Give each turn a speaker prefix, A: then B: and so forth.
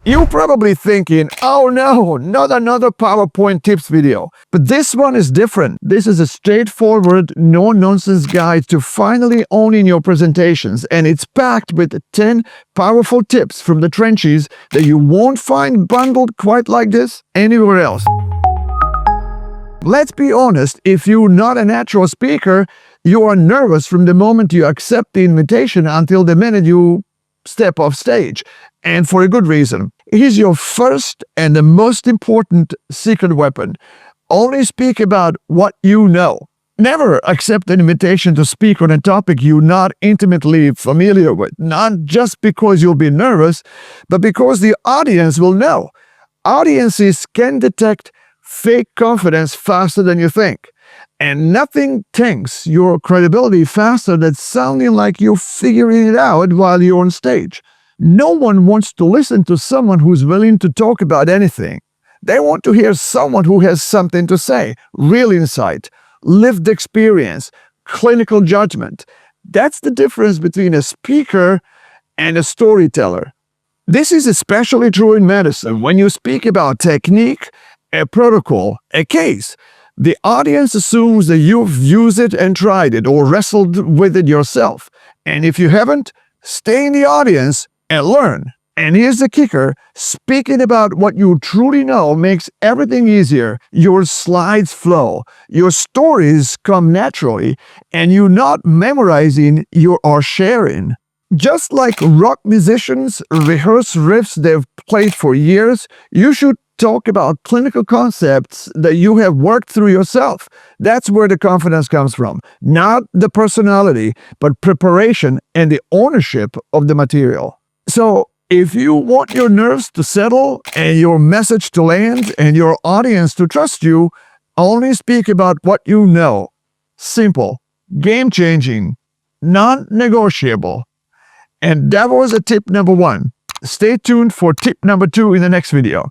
A: You're probably thinking, oh no, not another PowerPoint tips video. But this one is different. This is a straightforward, no-nonsense guide to finally owning your presentations, and it's packed with 10 powerful tips from the trenches that you won't find bundled quite like this anywhere else. Let's be honest, if you're not a natural speaker, you are nervous from the moment you accept the invitation until the minute you step off stage, and for a good reason. Here's your first and the most important secret weapon. Only speak about what you know. Never accept an invitation to speak on a topic you're not intimately familiar with, not just because you'll be nervous, but because the audience will know. Audiences can detect fake confidence faster than you think. And nothing tanks your credibility faster than sounding like you're figuring it out while you're on stage. No one wants to listen to someone who's willing to talk about anything. They want to hear someone who has something to say, real insight, lived experience, clinical judgment. That's the difference between a speaker and a storyteller. This is especially true in medicine. When you speak about technique, a protocol, a case, the audience assumes that you've used it and tried it or wrestled with it yourself. And if you haven't, stay in the audience and learn. And here's the kicker. Speaking about what you truly know makes everything easier. Your slides flow. Your stories come naturally. And you're not memorizing, you are sharing. Just like rock musicians rehearse riffs they've played for years, you should talk about clinical concepts that you have worked through yourself. That's where the confidence comes from. Not the personality, but preparation and the ownership of the material. So, if you want your nerves to settle and your message to land and your audience to trust you, only speak about what you know. Simple, game-changing, non-negotiable. And that was tip number 1. Stay tuned for tip number 2 in the next video.